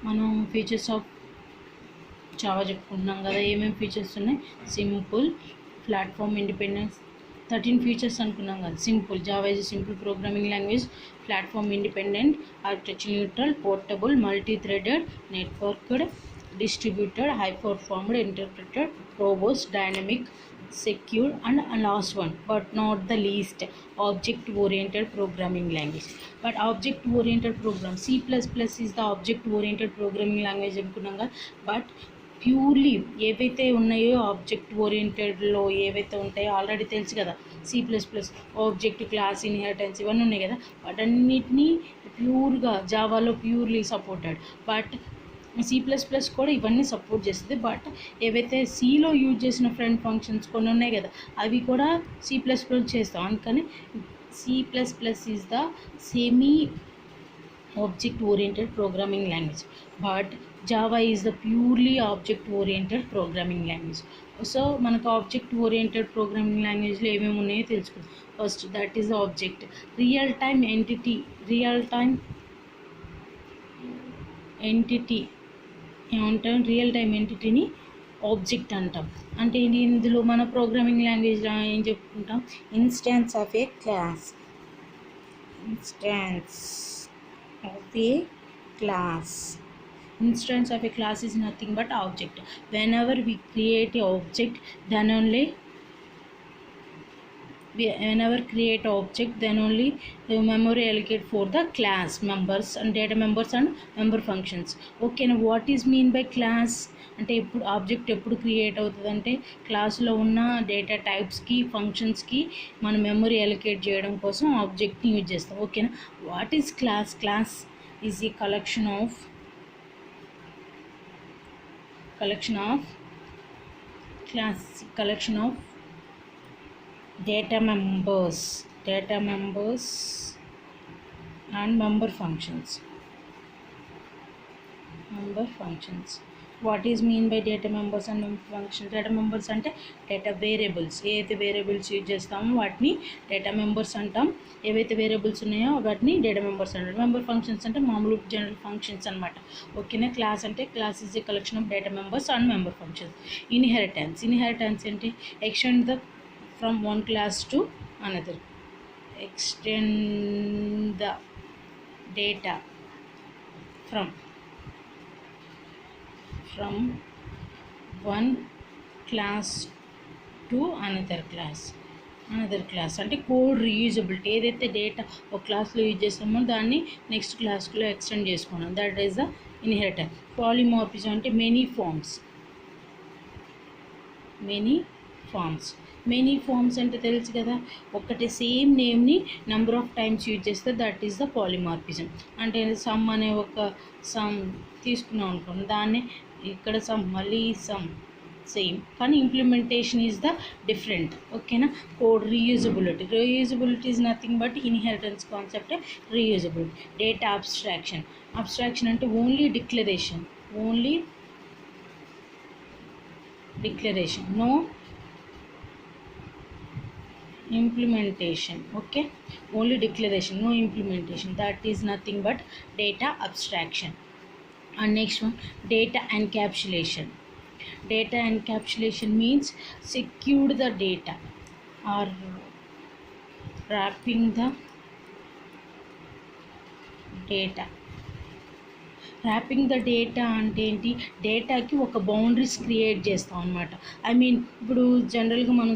మనం features of Java చెప్పుకుంటున్నాం కదా. ఏమేమి ఫీచర్స్ ఉన్నాయి? సింపుల్, ప్లాట్ఫామ్ ఇండిపెండెన్స్, 13 ఫీచర్స్ అనుకున్నాం కదా. Simple, Java is simple programming language, platform independent, architecture neutral, portable, multi threaded, networked, distributed, high performed, interpreted, robust, dynamic, secure, and last one but not the least, object oriented programming language. But object oriented program, C++ is the object oriented programming language అనుకున్నాగా. But purely ఏవైతే ఉన్నాయో object ఓరియంటెడ్లో ఏవైతే ఉంటాయో already తెలుసు కదా. C++ object, class, inheritance ఇవన్నీ ఉన్నాయి కదా. వాటన్నిటినీ ప్యూర్గా జావాలో ప్యూర్లీ సపోర్టెడ్. బట్ C++ కూడా ఇవన్నీ సపోర్ట్ చేస్తుంది. బట్ ఏవైతే సిలో యూజ్ చేసిన ఫ్రంట్ ఫంక్షన్స్ కొన్ని ఉన్నాయి కదా, అవి కూడా C++ చేస్తాం. అందుకని C++ is the semi object oriented programming language. But Java is the purely object oriented programming language. So మనకు ఆబ్జెక్ట్ ఓరియంటెడ్ ప్రోగ్రామింగ్ లాంగ్వేజ్లో ఏమేమి ఉన్నాయో తెలుసుకుందాం. First that is object. Real time entity ఏమంటాం? రియల్ టైమ్ ఎంటిటీని ఆబ్జెక్ట్ అంటాం. అంటే ఇందులో మన ప్రోగ్రామింగ్ లాంగ్వేజ్లో ఏం చెప్పుకుంటాం? Instance of A class. Instance of a class is nothing but object. Whenever we create a object, then only the memory allocate for the class members and data members and member functions. Okay, now what is mean by class? అంటే ఇప్పుడు object ఎప్పుడు create అవుతుంది అంటే క్లాస్లో ఉన్న data టైప్స్కి, ఫంక్షన్స్కి మనం memory allocate చేయడం కోసం ఆబ్జెక్ట్ని యూజ్ చేస్తాం. ఓకేనా. What is class? Class is A collection of data members and member functions. What is mean by data members and member functions? Data members అంటే డేటా వేరియబుల్స్. ఏవైతే వేరియబుల్స్ యూజ్ చేస్తామో వాటిని data members అంటాం. ఏవైతే variables ఉన్నాయో వాటిని data members అంటారు. Member functions అంటే మామూలు జనరల్ ఫంక్షన్స్ అనమాట. ఓకేనా. క్లాస్ అంటే class is a collection of data members and member functions. Inheritance అంటే extend the from one class to another. Extend the data from one class to another class అంటే code reusability. ఏదైతే data ఒక క్లాస్లో యూజ్ చేస్తామో దాన్ని next క్లాస్లో extend చేసుకున్నాం. That is the inheritance. Polymorphism అంటే మెనీ ఫార్మ్స్ అంటే తెలుసు కదా. ఒకటి సేమ్ నేమ్ని నెంబర్ ఆఫ్ టైమ్స్ యూజ్ చేస్తే దట్ ఈస్ ద పాలిమార్ఫిజం. అంటే సమ్ అనే ఒక సమ్ తీసుకున్నాం అనుకోండి, దాన్ని ఇక్కడ సమ్, మళ్ళీ సమ్ సేమ్, కానీ ఇంప్లిమెంటేషన్ ఈజ్ ద డిఫరెంట్. ఓకేనా. Code reusability is nothing but inheritance concept reusability. Data abstraction అంటే only declaration, no implementation. Okay, only declaration, no implementation. That is nothing but data abstraction. And next one, data encapsulation means secured the data or wrapping the data. Wrapping the data అంటే ఏంటి? డేటాకి ఒక boundaries create చేస్తాం అనమాట. ఇప్పుడు జనరల్గా మనం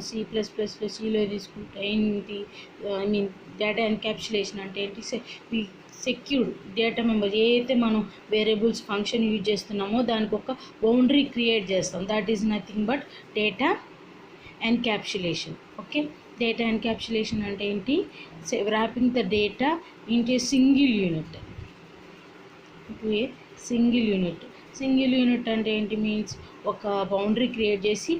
సిలో తీసుకుంటే ఏంటి, డేటా ఎన్క్యాప్సులేషన్ అంటే ఏంటి? సెక్యూర్డ్ డేటా మెంబర్ ఏదైతే మనం వేరియబుల్స్ ఫంక్షన్ యూజ్ చేస్తున్నామో దానికి ఒక బౌండరీ క్రియేట్ చేస్తాం. That is nothing but data encapsulation. Okay. Data encapsulation అంటే ఏంటి? Wrapping the data into single unit. Single unit అంటే ఏంటి? మీన్స్ ఒక బౌండరీ క్రియేట్ చేసి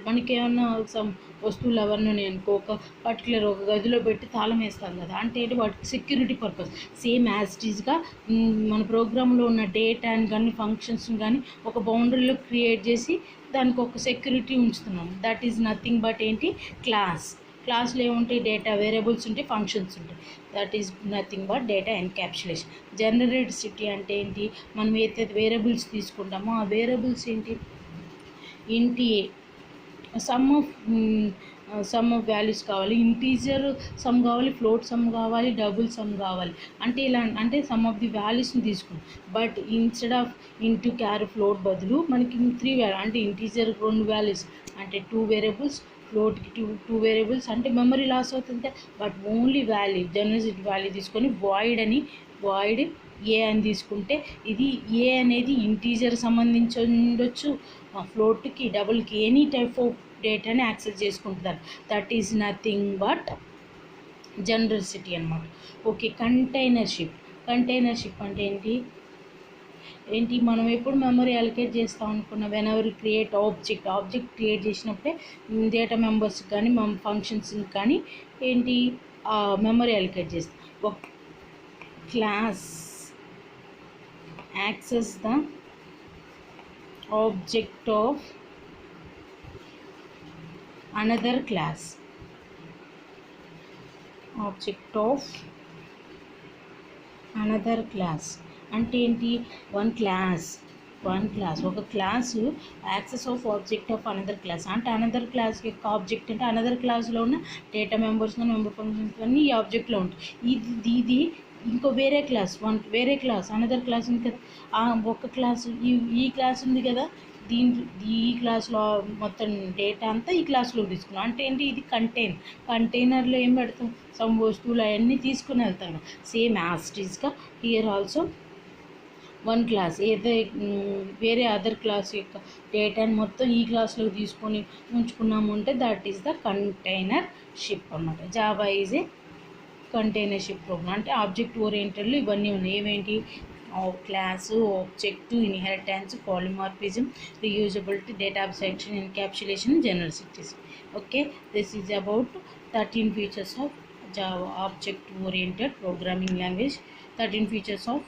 మనకి ఏమన్నా సమ్ వస్తువులు అవన్నీ ఉన్నాయి అనుకో, ఒక పర్టికులర్ ఒక గదిలో పెట్టి తాళం వేస్తాం కదా, అంటే ఏంటి? వాటికి security purpose. Same as it ఈజ్గా మన ప్రోగ్రాంలో ఉన్న డేటాని కానీ ఫంక్షన్స్ని కానీ ఒక బౌండరీలో క్రియేట్ చేసి దానికి ఒక సెక్యూరిటీ ఉంచుతున్నాం. దట్ ఈజ్ నథింగ్ బట్ ఏంటి? క్లాస్. క్లాస్లో ఏముంటాయి, డేటా వేరియబుల్స్ ఉంటాయి, ఫంక్షన్స్ ఉంటాయి. That is nothing but data encapsulation. Generativity అంటే ఏంటి, మనం ఏదైతే వేరియబుల్స్ తీసుకుంటామో ఆ వేరియబుల్స్ ఏంటి, ఇంటి సమ్ ఆఫ్ వాల్యూస్ కావాలి, ఇంటీజర్ సమ్ కావాలి, ఫ్లోట్ సమ్ కావాలి, డబుల్ సమ్ కావాలి. అంటే ఇలా అంటే సమ్ ఆఫ్ ది వాల్యూస్ని తీసుకున్నాం. But instead of into char float బదులు మనకి 3 వాల్యూ అంటే ఇంటీజర్ 2 వాల్యూస్ అంటే 2 వేరియబుల్స్, ఫ్లోట్కి టూ వేరియబుల్స్ అంటే మెమరీ లాస్ అవుతుంది. But only value general value తీసుకొని వాయిడ్ ఏ అని తీసుకుంటే ఇది ఏ అనేది ఇంటీజర్ సంబంధించి ఉండొచ్చు, ఫ్లోట్కి, డబుల్కి, ఎనీ టైప్ ఆఫ్ డేటాని యాక్సెస్ చేసుకుంటారు. దట్ ఈజ్ నథింగ్ బట్ జనరసిటీ అనమాట. ఓకే, కంటైనర్షిప్ అంటే ఏంటి మనం ఎప్పుడు మెమరీ అలొకేట్ చేస్తాం అనుకున్న when ever create object create చేసినప్పుడే డేటా మెంబర్స్ కానీ మన ఫంక్షన్స్కి కానీ ఏంటి మెమరీ అలొకేట్ చేస్తాం. ఒక class access the object of another class అంటే ఏంటి, వన్ క్లాస్ ఒక class access of object of another class అంటే అనదర్ క్లాస్ యొక్క ఆబ్జెక్ట్ అంటే అనదర్ క్లాస్లో ఉన్న డేటా మెంబర్స్ కానీ మెంబర్ ఫంక్షన్స్ కానీ ఈ ఆబ్జెక్ట్లో ఉంటాయి. ఇది ఇంకో వేరే క్లాస్ అనదర్ క్లాస్ ఉంది కదా, ఒక క్లాసు ఈ క్లాస్ ఉంది కదా, ఈ క్లాస్లో మొత్తం డేటా అంతా ఈ క్లాస్లో తీసుకున్నాం. అంటే ఏంటి, ఇది కంటైనర్లో ఏం పెడతాం, సమ్ వస్తువులు అవన్నీ తీసుకుని వెళ్తాం. సేమ్ యాస్టీస్గా హియర్ ఆల్సో వన్ క్లాస్ వేరే అదర్ క్లాస్ యొక్క డేటాని మొత్తం ఈ క్లాస్లో తీసుకొని ఉంచుకున్నాము అంటే దట్ ఈస్ ద కంటైనర్షిప్ అన్నమాట. Java is a containership program. అంటే ఆబ్జెక్ట్ ఓరియంటెడ్లో ఇవన్నీ ఉన్నాయి. ఏమేంటి, class, object, inheritance, polymorphism, reusability, data abstraction, encapsulation, genericities. Okay, this is about 13 features of Java object oriented programming language, 13 features of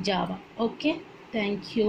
Java. Okay, thank you.